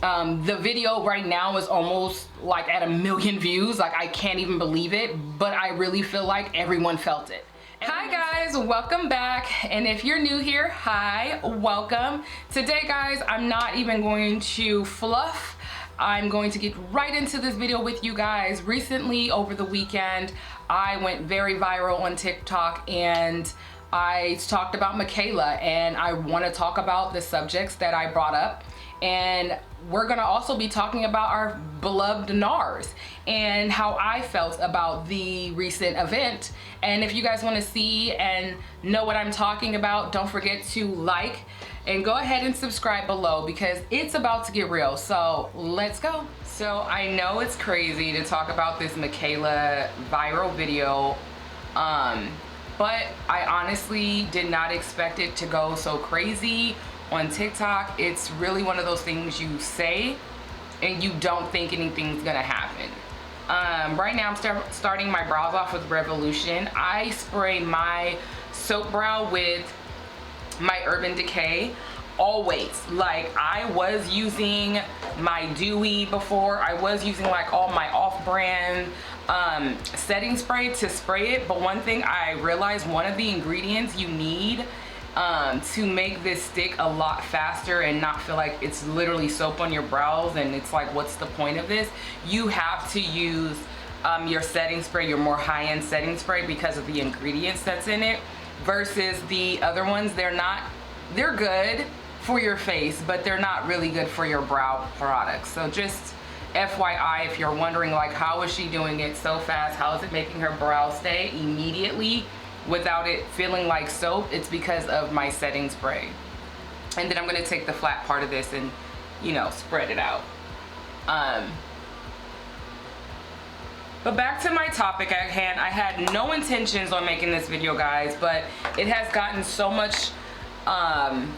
The video right now is almost like at 1 million views. Like, I can't even believe it, but I really feel like everyone felt it. Hi guys, welcome back. And if you're new here, hi, welcome. Today guys, I'm not even going to fluff. I'm going to get right into this video with you guys. Recently, over the weekend, I went very viral on TikTok and I talked about Mikayla, and I want to talk about the subjects that I brought up. And we're gonna also be talking about our beloved Nars and how I felt about the recent event. And if you guys want to see and know what I'm talking about, don't forget to like and go ahead and subscribe below because it's about to get real. So let's go. So I know it's crazy to talk about this Mikayla viral video, but I honestly did not expect it to go so crazy on TikTok. It's really one of those things you say and you don't think anything's gonna happen. Right now I'm starting my brows off with Revolution. I spray my soap brow with my Urban Decay always. Like, I was using my Dewy before. I was using like all my off-brand setting spray to spray it, but one thing I realized, one of the ingredients you need to make this stick a lot faster and not feel like it's literally soap on your brows and it's like, what's the point of this? You have to use your setting spray, your more high-end setting spray, because of the ingredients that's in it, versus the other ones. They're good for your face, but they're not really good for your brow products. So just FYI, if you're wondering like, how is she doing it so fast? How is it making her brow stay immediately without it feeling like soap? It's because of my setting spray. And then I'm gonna take the flat part of this and, you know, spread it out. But back to my topic at hand. I had no intentions on making this video, guys, but it has gotten so much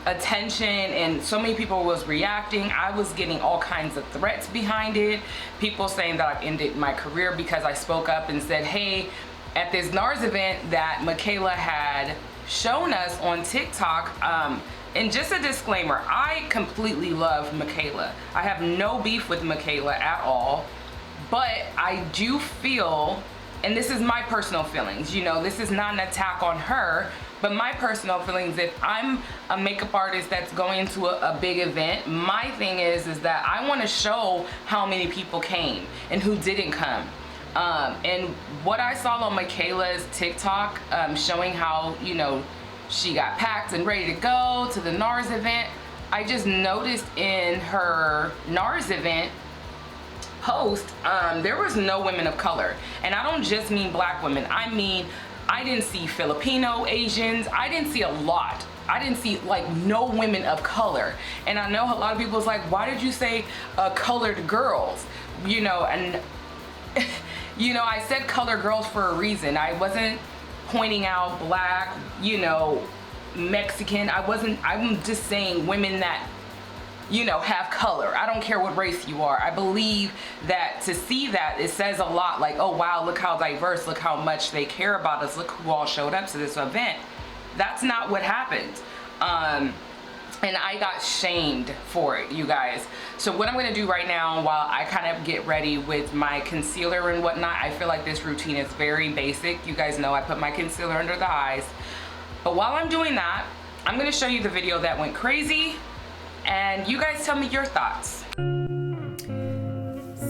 attention and so many people was reacting. I was getting all kinds of threats behind it. People saying that I've ended my career because I spoke up and said, hey, at this Nars event that Mikayla had shown us on TikTok, and just a disclaimer, I completely love Mikayla. I have no beef with Mikayla at all, but I do feel, and this is my personal feelings, you know, this is not an attack on her, but my personal feelings, if I'm a makeup artist that's going to a big event, my thing is that I want to show how many people came and who didn't come. And what I saw on Mikayla's TikTok, showing how, you know, she got packed and ready to go to the Nars event, I just noticed in her Nars event post, there was no women of color. And I don't just mean black women. I mean, I didn't see Filipino, Asians. I didn't see a lot. I didn't see like no women of color. And I know a lot of people's like, why did you say colored girls? You know, and you know, I said colored girls for a reason. I wasn't pointing out black, you know, Mexican. I'm just saying women that, you know, have color. I don't care what race you are. I believe that to see that, it says a lot. Like, oh wow, look how diverse, look how much they care about us, look who all showed up to this event. That's not what happened. And I got shamed for it, you guys. So what I'm gonna do right now, while I kind of get ready with my concealer and whatnot, I feel like this routine is very basic. You guys know I put my concealer under the eyes. But while I'm doing that, I'm gonna show you the video that went crazy, and you guys tell me your thoughts.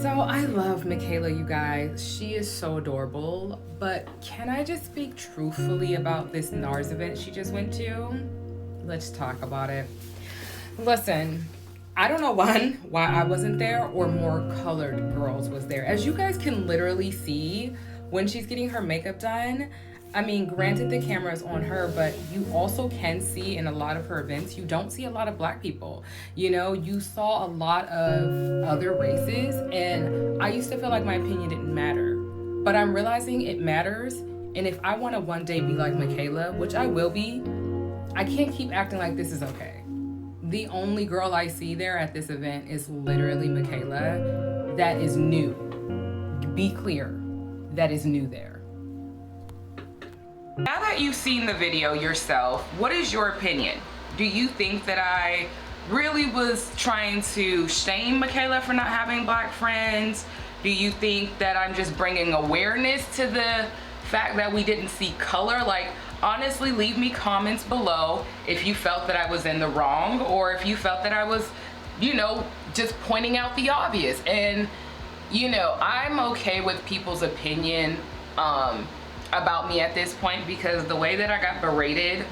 So I love Mikayla, you guys. She is so adorable, but can I just speak truthfully about this Nars event she just went to? Let's talk about it. Listen, I don't know why I wasn't there or more colored girls was there. As you guys can literally see when she's getting her makeup done, I mean, granted the camera is on her, but you also can see in a lot of her events, you don't see a lot of black people. You know, you saw a lot of other races, and I used to feel like my opinion didn't matter. But I'm realizing it matters, and if I want to one day be like Mikayla, which I will be, I can't keep acting like this is okay. The only girl I see there at this event is literally Mikayla. That is new. Be clear, that is new there. Now that you've seen the video yourself, what is your opinion? Do you think that I really was trying to shame Mikayla for not having black friends? Do you think that I'm just bringing awareness to the fact that we didn't see color? Like, honestly, leave me comments below if you felt that I was in the wrong, or if you felt that I was, you know, just pointing out the obvious. And, you know, I'm okay with people's opinion about me at this point, because the way that I got berated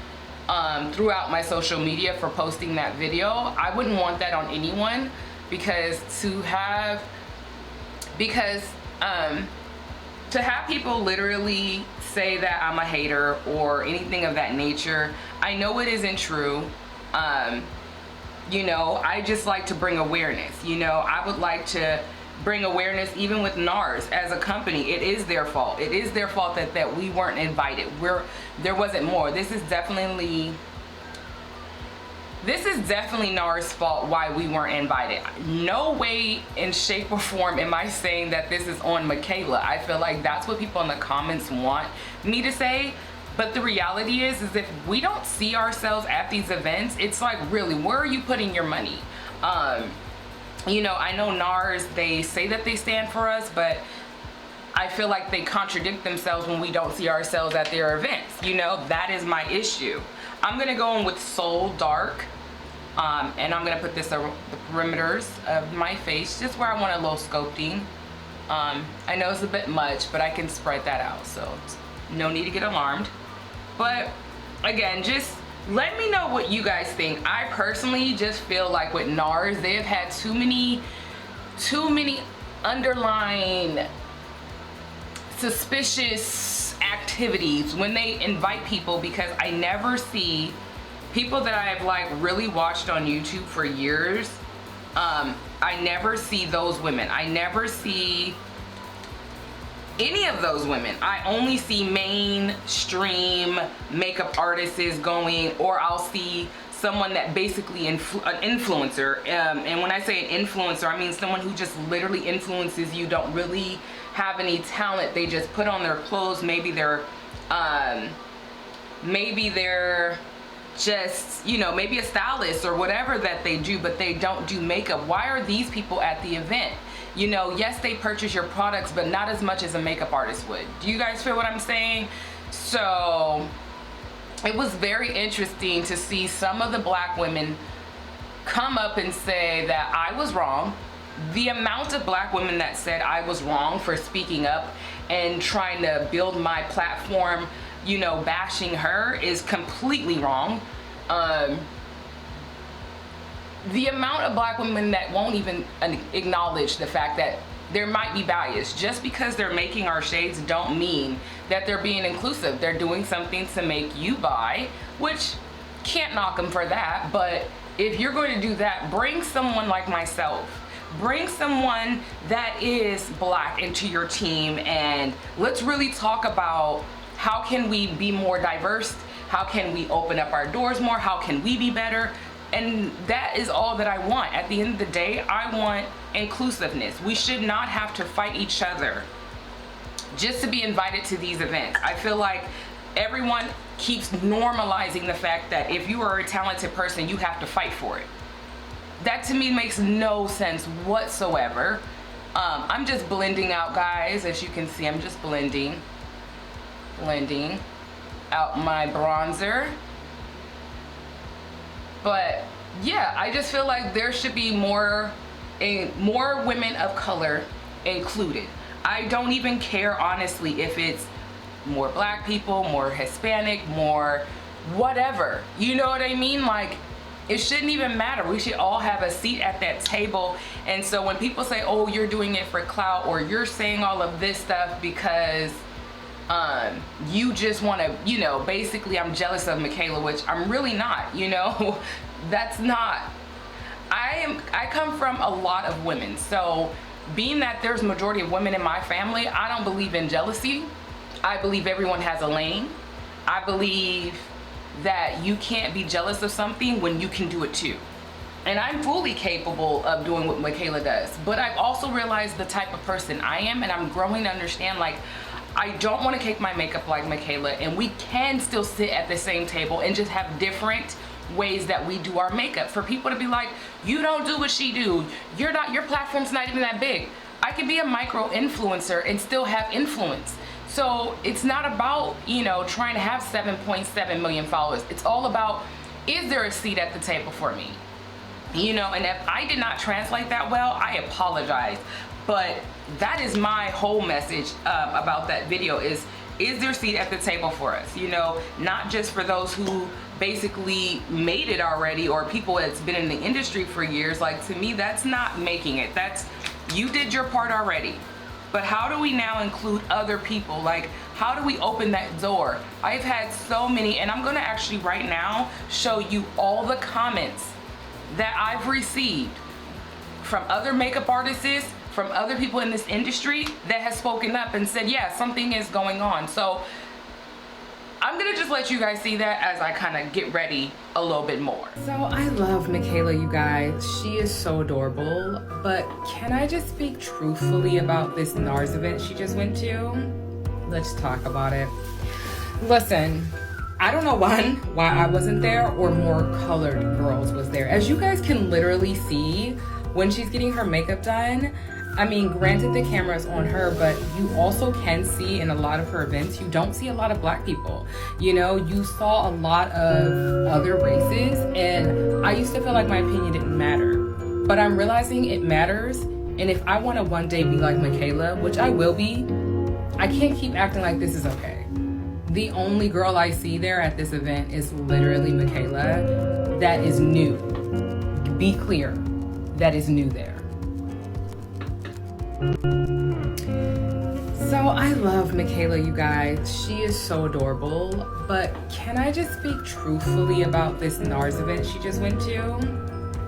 throughout my social media for posting that video, I wouldn't want that on anyone, because to have people literally say that I'm a hater or anything of that nature, I know it isn't true. You know, I just like to bring awareness. You know, I would like to bring awareness even with Nars as a company. It is their fault. It is their fault that we weren't invited. There wasn't more. This is definitely Nars' fault why we weren't invited. No way in shape or form am I saying that this is on Mikayla. I feel like that's what people in the comments want me to say. But the reality is if we don't see ourselves at these events, it's like, really, where are you putting your money? You know, I know Nars, they say that they stand for us, but I feel like they contradict themselves when we don't see ourselves at their events. You know, that is my issue. I'm gonna go in with Soul Dark, and I'm gonna put this around the perimeters of my face, just where I want a little sculpting. I know it's a bit much, but I can spread that out, so no need to get alarmed. But again, just let me know what you guys think. I personally just feel like with Nars, they have had too many underlying suspicious activities when they invite people, because I never see people that I've like really watched on YouTube for years. I never see those women. I never see any of those women. I only see mainstream makeup artists going, or I'll see someone that basically an influencer, and when I say an influencer, I mean someone who just literally influences you, don't really have any talent. They just put on their clothes. Maybe they're just, you know, maybe a stylist or whatever that they do, but they don't do makeup. Why are these people at the event? You know, yes, they purchase your products, but not as much as a makeup artist would. Do you guys feel what I'm saying? So it was very interesting to see some of the black women come up and say that I was wrong. The amount of black women that said I was wrong for speaking up and trying to build my platform, you know, bashing her, is completely wrong. The amount of black women that won't even acknowledge the fact that there might be bias. Just because they're making our shades don't mean that they're being inclusive. They're doing something to make you buy, which can't knock them for that. But if you're going to do that, bring someone like myself. Bring someone that is black into your team, and let's really talk about how can we be more diverse? How can we open up our doors more? How can we be better? And that is all that I want. At the end of the day, I want inclusiveness. We should not have to fight each other just to be invited to these events. I feel like everyone keeps normalizing the fact that if you are a talented person, you have to fight for it. That to me makes no sense whatsoever. I'm just blending out, guys. As you can see, I'm just blending out my bronzer. But yeah, I just feel like there should be more women of color included. I don't even care, honestly, if it's more black people, more Hispanic, more whatever. You know what I mean? Like, it shouldn't even matter. We should all have a seat at that table. And so when people say, oh, you're doing it for clout, or you're saying all of this stuff because you just want to, you know, basically I'm jealous of Mikayla, which I'm really not, you know. That's not. I come from a lot of women, so being that there's a majority of women in my family, I don't believe in jealousy. I believe everyone has a lane. I believe that you can't be jealous of something when you can do it too. And I'm fully capable of doing what Mikayla does, but I've also realized the type of person I am, and I'm growing to understand, like, I don't want to cake my makeup like Mikayla, and we can still sit at the same table and just have different ways that we do our makeup. For people to be like, you don't do what she do, your platform's not even that big. I can be a micro influencer and still have influence. So it's not about, you know, trying to have 7.7 million followers. It's all about, is there a seat at the table for me? You know, and if I did not translate that well, I apologize. But that is my whole message about that video is there a seat at the table for us? You know, not just for those who basically made it already or people that's been in the industry for years. Like, to me, that's not making it. That's, you did your part already. But how do we now include other people? Like, how do we open that door? I've had so many, and I'm gonna actually right now show you all the comments that I've received from other makeup artists, from other people in this industry that has spoken up and said, yeah, something is going on. So I'm gonna just let you guys see that as I kind of get ready a little bit more. So I love Mikayla, you guys. She is so adorable, but can I just speak truthfully about this Nars event she just went to? Let's talk about it. Listen, I don't know why I wasn't there or more colored girls was there. As you guys can literally see when she's getting her makeup done, I mean, granted the camera's on her, but you also can see in a lot of her events, you don't see a lot of black people. You know, you saw a lot of other races, and I used to feel like my opinion didn't matter. But I'm realizing it matters, and if I want to one day be like Mikayla, which I will be, I can't keep acting like this is okay. The only girl I see there at this event is literally Mikayla. That is new. Be clear, that is new there. So I love Mikayla, you guys. She is so adorable, but can I just speak truthfully about this Nars event she just went to?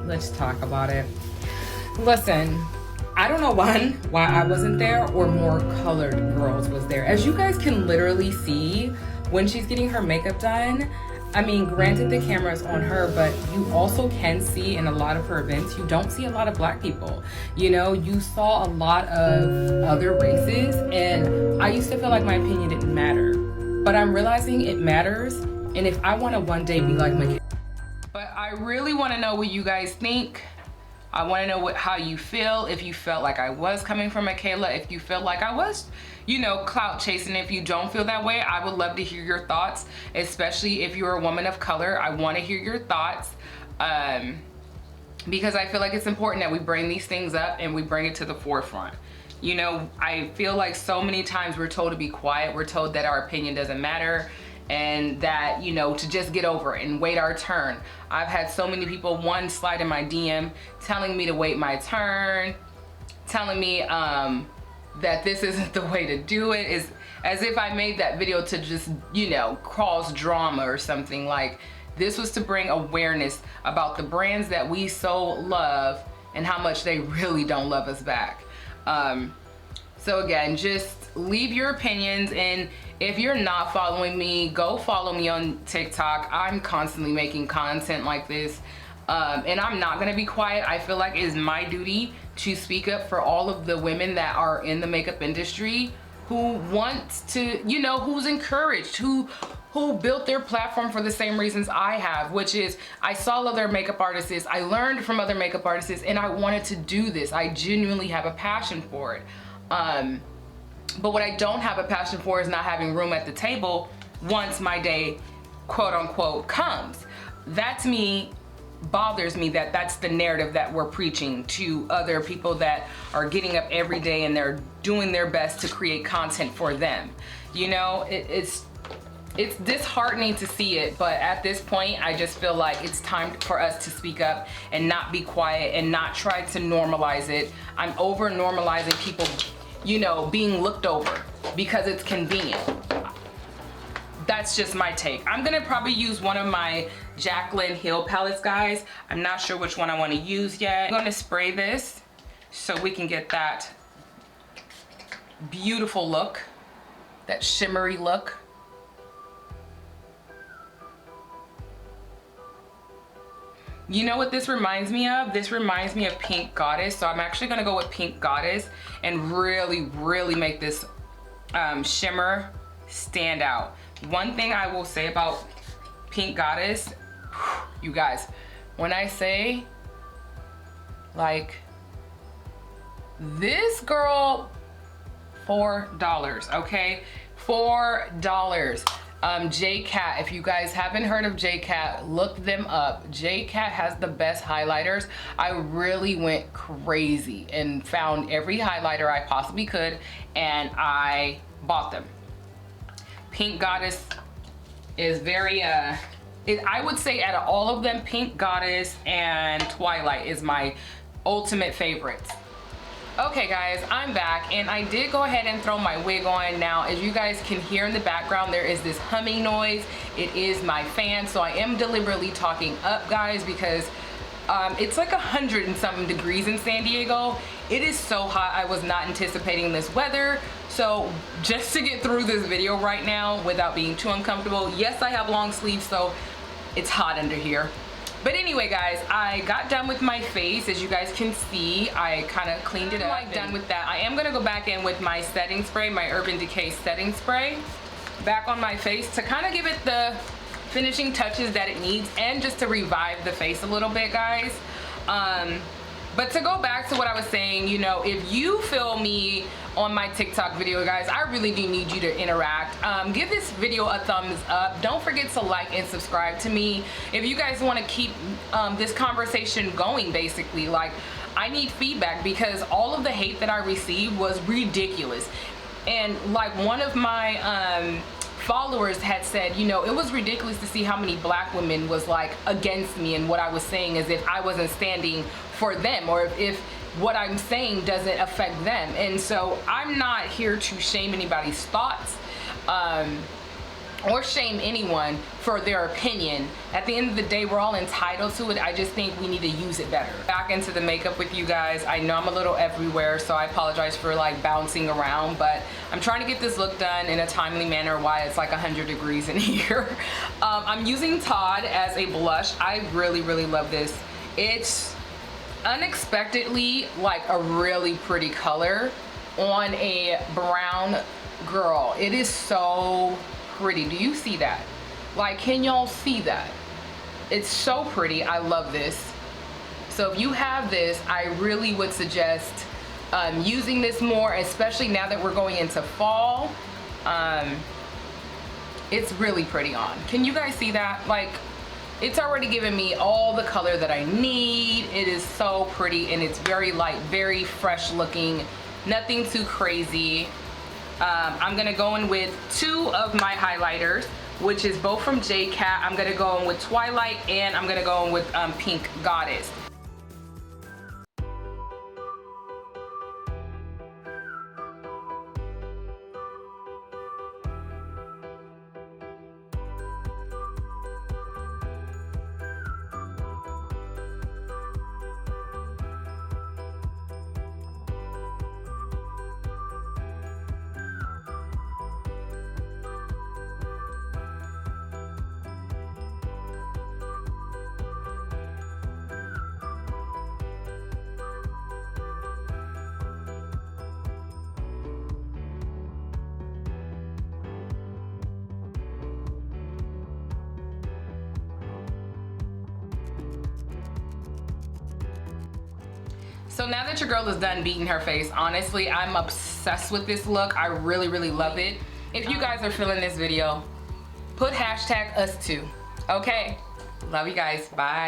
Let's talk about it. Listen, I don't know why I wasn't there or more colored girls was there. As you guys can literally see when she's getting her makeup done, I mean, granted the camera's on her, but you also can see in a lot of her events, you don't see a lot of black people. You know, you saw a lot of other races, and I used to feel like my opinion didn't matter. But I'm realizing it matters, and if I want to one day be like Mikayla. But I really want to know what you guys think. I want to know how you feel, if you felt like I was coming from Mikayla, if you felt like I was, you know, clout chasing. If you don't feel that way, I would love to hear your thoughts, especially if you're a woman of color. I want to hear your thoughts because I feel like it's important that we bring these things up and we bring it to the forefront. You know, I feel like so many times we're told to be quiet. We're told that our opinion doesn't matter and that, you know, to just get over it and wait our turn. I've had so many people, one, slide in my DM telling me to wait my turn, telling me that this isn't the way to do it, is as if I made that video to just, you know, cause drama or something. Like, this was to bring awareness about the brands that we so love and how much they really don't love us back. So again, just leave your opinions, and if you're not following me, go follow me on TikTok. I'm constantly making content like this, and I'm not gonna be quiet. I feel like it is my duty to speak up for all of the women that are in the makeup industry who want to, you know, who's encouraged, who built their platform for the same reasons I have, which is I saw other makeup artists, I learned from other makeup artists, and I wanted to do this. I genuinely have a passion for it. But what I don't have a passion for is not having room at the table once my day, quote unquote, comes. That to me bothers me, that that's the narrative that we're preaching to other people that are getting up every day and they're doing their best to create content for them. You know, it's disheartening to see it, but at this point, I just feel like it's time for us to speak up and not be quiet and not try to normalize it. I'm over normalizing people, you know, being looked over because it's convenient. That's just my take. I'm gonna probably use one of my Jaclyn Hill palettes, guys. I'm not sure which one I wanna use yet. I'm gonna spray this so we can get that beautiful look, that shimmery look. You know what this reminds me of? This reminds me of Pink Goddess. So I'm actually gonna go with Pink Goddess and really, really make this shimmer stand out. One thing I will say about Pink Goddess, You guys, when I say, like, this girl, $4, okay? $4. J-Cat, if you guys haven't heard of J-Cat, look them up. J-Cat has the best highlighters. I really went crazy and found every highlighter I possibly could, and I bought them. Pink Goddess is very, I would say out of all of them, Pink Goddess and Twilight is my ultimate favorites. Okay guys, I'm back, and I did go ahead and throw my wig on. Now, as you guys can hear in the background, there is this humming noise. It is my fan, so I am deliberately talking up, guys, because it's like 100 and something degrees in San Diego. It is so hot. I was not anticipating this weather. So just to get through this video right now without being too uncomfortable, yes, I have long sleeves, so it's hot under here. But anyway, guys, I got done with my face. As you guys can see, I kind of cleaned it up. I'm done with that. I am going to go back in with my setting spray, my Urban Decay setting spray, back on my face to kind of give it the finishing touches that it needs, and just to revive the face a little bit, guys. But to go back to what I was saying, you know, if you feel me on my TikTok video, guys, I really do need you to interact. Give this video a thumbs up. Don't forget to like and subscribe to me. If you guys want to keep this conversation going, basically, like, I need feedback, because all of the hate that I received was ridiculous. And like, one of my followers had said, you know, it was ridiculous to see how many black women was like against me and what I was saying, as if I wasn't standing for them, or if what I'm saying doesn't affect them. And so I'm not here to shame anybody's thoughts or shame anyone for their opinion. At the end of the day, we're all entitled to it. I just think we need to use it better. Back into the makeup with you guys. I know I'm a little everywhere, so I apologize for like bouncing around, but I'm trying to get this look done in a timely manner while it's like 100 degrees in here. I'm using Todd as a blush. I really, really love this. It's unexpectedly like a really pretty color on a brown girl. It is so pretty. Do you see that? Like, can y'all see that? It's so pretty. I love this. So if you have this, I really would suggest using this more, especially now that we're going into fall. It's really pretty on. Can you guys see that? Like, it's already given me all the color that I need. It is so pretty, and it's very light, very fresh looking, nothing too crazy. I'm gonna go in with 2 of my highlighters, which is both from J-Cat. I'm gonna go in with Twilight, and I'm gonna go in with Pink Goddess. So now that your girl is done beating her face, honestly, I'm obsessed with this look. I really, really love it. If you guys are feeling this video, put hashtag #us2. Okay, love you guys, bye.